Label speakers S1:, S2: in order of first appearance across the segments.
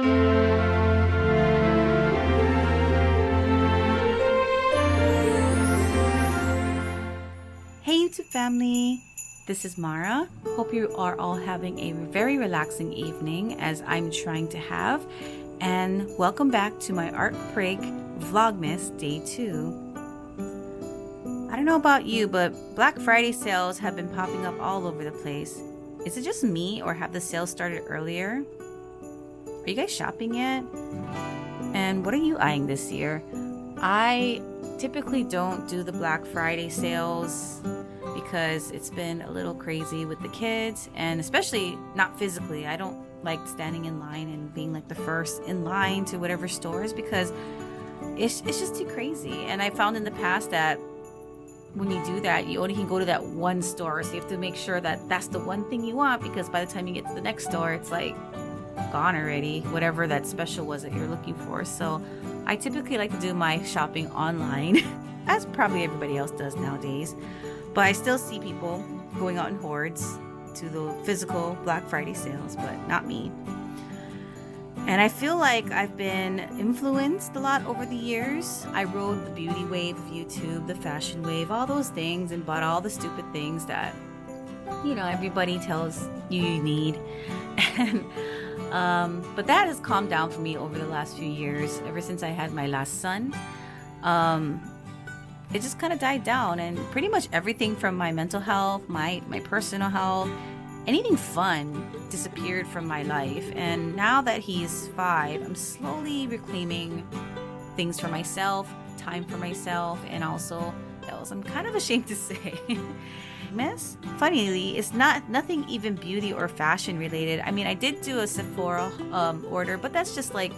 S1: Hey YouTube family, this is Mara. Hope you are all having a very relaxing evening as I'm trying to have. And welcome back to my Art Prig Vlogmas Day 2. I don't know about you, but Black Friday sales have been popping up all over the place. Is it just me or have the sales started earlier? Are you guys shopping yet? And what are you eyeing this year? I typically don't do the Black Friday sales because it's been a little crazy with the kids, and especially not physically. I don't like standing in line and being like the first in line to whatever stores because it's just too crazy. And I found in the past that when you do that, you only can go to that one store, so you have to make sure that that's the one thing you want, because by the time you get to the next store, it's like gone already, whatever that special was that you're looking for. So I typically like to do my shopping online as probably everybody else does nowadays, but I still see people going out in hordes to the physical Black Friday sales, but not me. And I feel like I've been influenced a lot over the years. I rode the beauty wave of YouTube, the fashion wave, all those things, and bought all the stupid things that, you know, everybody tells you need. And but that has calmed down for me over the last few years. Ever since I had my last son, it just kind of died down, and pretty much everything from my mental health, my personal health, anything fun disappeared from my life. And now that he's 5, I'm slowly reclaiming things for myself, time for myself, and also else I'm kind of ashamed to say. Miss, funnily, it's nothing even beauty or fashion related. I mean, I did do a Sephora order, but that's just like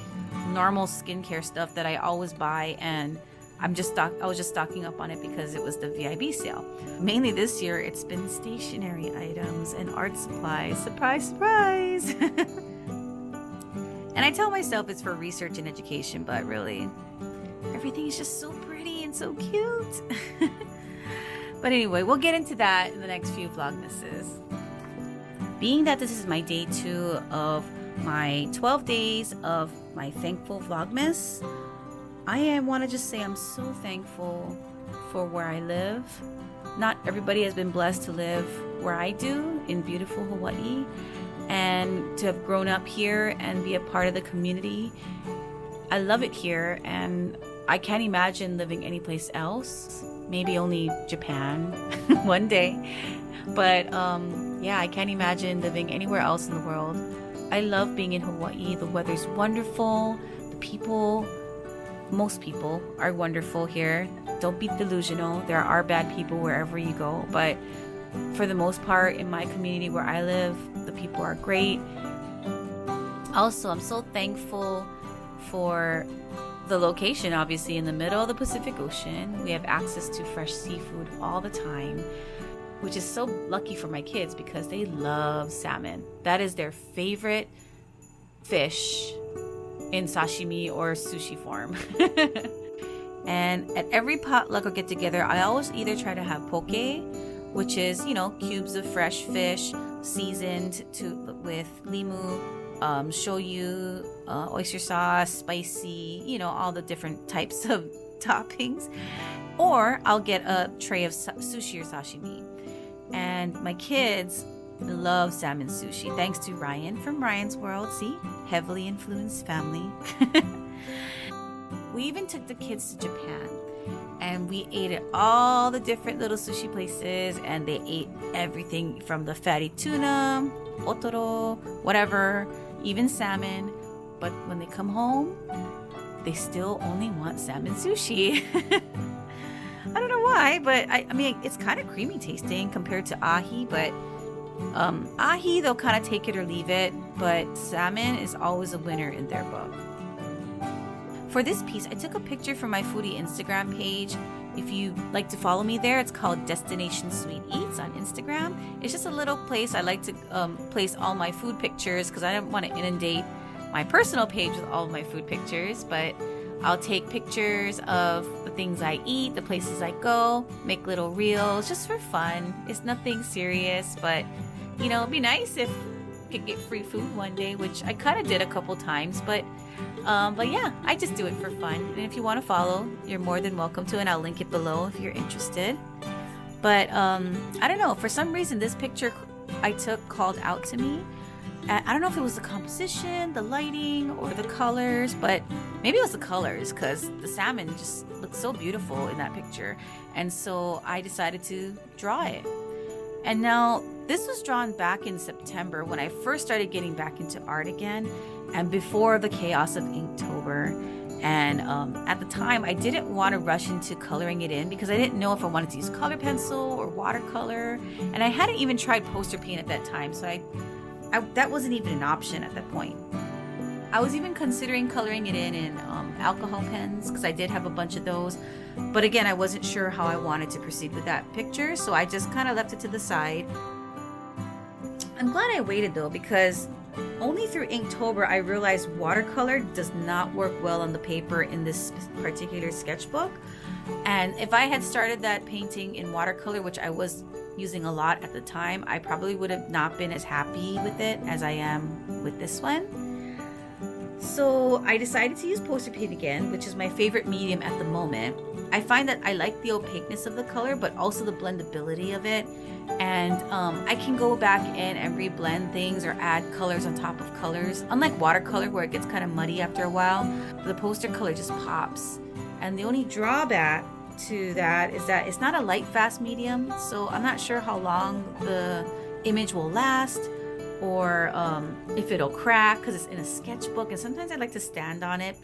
S1: normal skincare stuff that I always buy, and I was just stocking up on it because it was the VIB sale. Mainly this year, it's been stationery items and art supplies. Surprise, surprise! And I tell myself it's for research and education, but really, everything is just so pretty and so cute. But anyway, we'll get into that in the next few Vlogmases. Being that this is my day 2 of my 12 days of my thankful Vlogmas, I want to just say I'm so thankful for where I live. Not everybody has been blessed to live where I do in beautiful Hawaii, and to have grown up here and be a part of the community. I love it here, and I can't imagine living anyplace else. Maybe only Japan one day. But yeah, I can't imagine living anywhere else in the world. I love being in Hawaii. The weather's wonderful. The people, most people are wonderful here. Don't be delusional. There are bad people wherever you go. But for the most part, in my community where I live, the people are great. Also, I'm so thankful for the location, obviously in the middle of the Pacific Ocean. We have access to fresh seafood all the time, which is so lucky for my kids because they love salmon. That is their favorite fish in sashimi or sushi form. And at every potluck or get together, I always either try to have poke, which is, you know, cubes of fresh fish seasoned with limu, shoyu, oyster sauce, spicy, you know, all the different types of toppings. Or I'll get a tray of sushi or sashimi. And my kids love salmon sushi, thanks to Ryan from Ryan's World. See, heavily influenced family. We even took the kids to Japan, and we ate at all the different little sushi places, and they ate everything from the fatty tuna, otoro, whatever, even salmon. But when they come home, they still only want salmon sushi. I don't know why, but I mean, it's kind of creamy tasting compared to ahi, but ahi, they'll kind of take it or leave it, but salmon is always a winner in their book. For this piece, I took a picture from my foodie Instagram page. If you like to follow me there, it's called Destination Sweet Eats on Instagram. It's just a little place I like to place all my food pictures because I don't want to inundate my personal page with all of my food pictures, but I'll take pictures of the things I eat, the places I go, make little reels just for fun. It's nothing serious, but you know, it'd be nice if could get free food one day, which I kind of did a couple times, but yeah, I just do it for fun. And if you want to follow, you're more than welcome to, and I'll link it below if you're interested. But I don't know, for some reason this picture I took called out to me. I don't know if it was the composition, the lighting, or the colors, but maybe it was the colors, because the salmon just looked so beautiful in that picture. And so I decided to draw it. And now this was drawn back in September when I first started getting back into art again, and before the chaos of Inktober. And at the time I didn't want to rush into coloring it in because I didn't know if I wanted to use color pencil or watercolor, and I hadn't even tried poster paint at that time, so that wasn't even an option at that point. I was even considering coloring it in alcohol pens because I did have a bunch of those, but again, I wasn't sure how I wanted to proceed with that picture, so I just kind of left it to the side. I'm glad I waited though, because only through Inktober I realized watercolor does not work well on the paper in this particular sketchbook. And if I had started that painting in watercolor, which I was using a lot at the time, I probably would have not been as happy with it as I am with this one. So I decided to use poster paint again, which is my favorite medium at the moment. I find that I like the opaqueness of the color, but also the blendability of it. And I can go back in and reblend things or add colors on top of colors. Unlike watercolor, where it gets kind of muddy after a while, the poster color just pops. And the only drawback to that is that it's not a light fast medium, so I'm not sure how long the image will last, or if it'll crack because it's in a sketchbook, and sometimes I like to stand on it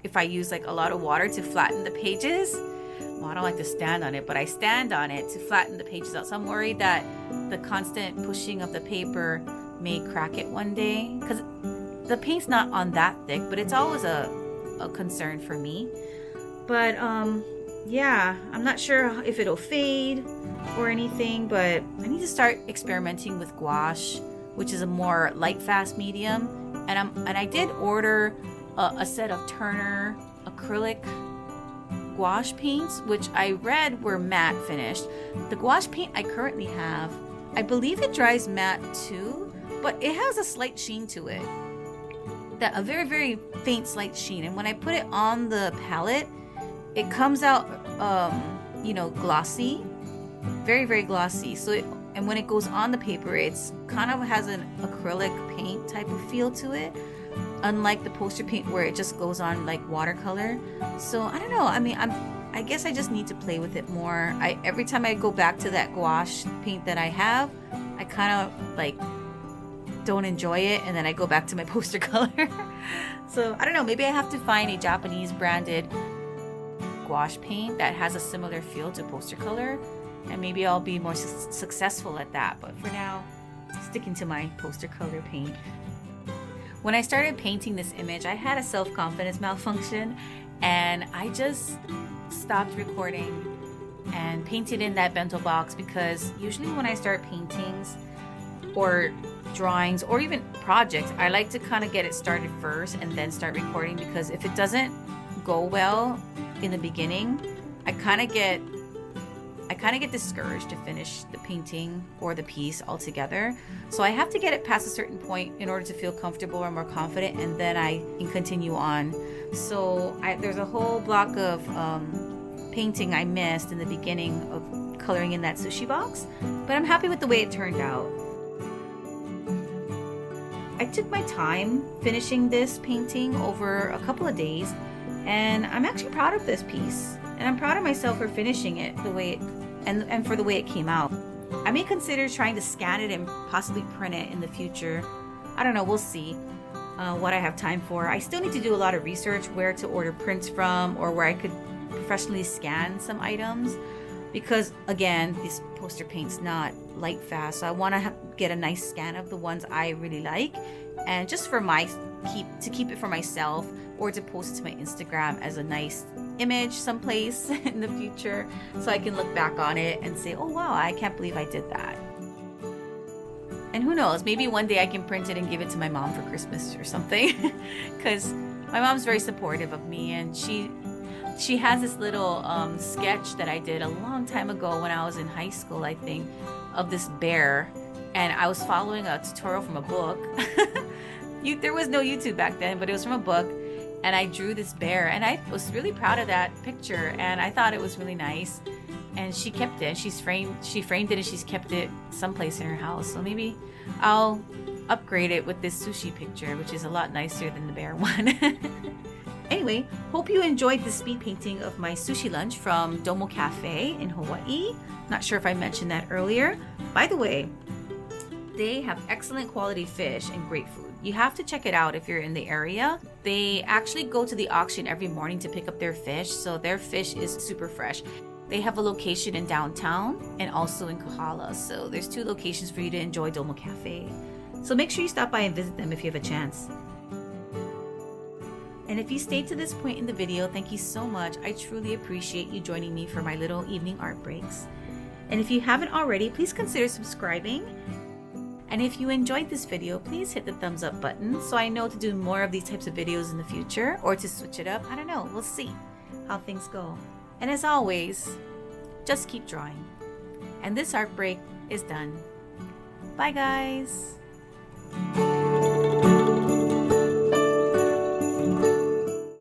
S1: if I use like a lot of water to flatten the pages. Well, I don't like to stand on it, but I stand on it to flatten the pages out, so I'm worried that the constant pushing of the paper may crack it one day, because the paint's not on that thick, but it's always a concern for me. But yeah, I'm not sure if it'll fade or anything, but I need to start experimenting with gouache, which is a more light fast medium. And I did order a set of Turner acrylic gouache paints, which I read were matte finished. The gouache paint I currently have, I believe it dries matte too, but it has a slight sheen to it, a very, very faint slight sheen. And when I put it on the palette, it comes out, glossy, very, very glossy. So and when it goes on the paper, it's kind of has an acrylic paint type of feel to it, unlike the poster paint where it just goes on like watercolor. So I don't know. I mean, I guess I just need to play with it more. Every time I go back to that gouache paint that I have, I kind of like don't enjoy it, and then I go back to my poster color. So I don't know. Maybe I have to find a Japanese branded gouache paint that has a similar feel to poster color, and maybe I'll be more successful at that. But for now, sticking to my poster color paint. When I started painting this image, I had a self-confidence malfunction, and I just stopped recording and painted in that bento box, because usually when I start paintings or drawings or even projects, I like to kind of get it started first and then start recording, because if it doesn't go well in the beginning, I kind of get discouraged to finish the painting or the piece altogether. So I have to get it past a certain point in order to feel comfortable or more confident, and then I can continue on. So there's a whole block of painting I missed in the beginning of coloring in that sushi box, but I'm happy with the way it turned out. I took my time finishing this painting over a couple of days, and I'm actually proud of this piece, and I'm proud of myself for finishing it the way it, and for the way it came out. I may consider trying to scan it and possibly print it in the future. I don't know, we'll see what I have time for. I still need to do a lot of research where to order prints from, or where I could professionally scan some items, because again, this poster paint's not light fast, so I want to get a nice scan of the ones I really like, and just for to keep it for myself, or to post it to my Instagram as a nice image someplace in the future, so I can look back on it and say, oh wow, I can't believe I did that. And who knows, maybe one day I can print it and give it to my mom for Christmas or something, because my mom's very supportive of me, and she has this little sketch that I did a long time ago when I was in high school, I think, of this bear, and I was following a tutorial from a book. There was no YouTube back then, but it was from a book, and I drew this bear, and I was really proud of that picture, and I thought it was really nice. And she kept it. She framed it, and she's kept it someplace in her house. So maybe I'll upgrade it with this sushi picture, which is a lot nicer than the bear one. Anyway, hope you enjoyed the speed painting of my sushi lunch from Domo Cafe in Hawaii. Not sure if I mentioned that earlier. By the way, they have excellent quality fish and great food. You have to check it out if you're in the area. They actually go to the auction every morning to pick up their fish, so their fish is super fresh. They have a location in downtown and also in Kahala, so there's 2 locations for you to enjoy Domo Cafe. So make sure you stop by and visit them if you have a chance. And if you stayed to this point in the video, thank you so much. I truly appreciate you joining me for my little evening art breaks. And if you haven't already, please consider subscribing. And if you enjoyed this video, please hit the thumbs up button so I know to do more of these types of videos in the future, or to switch it up. I don't know, we'll see how things go. And as always, just keep drawing. And this art break is done. Bye guys!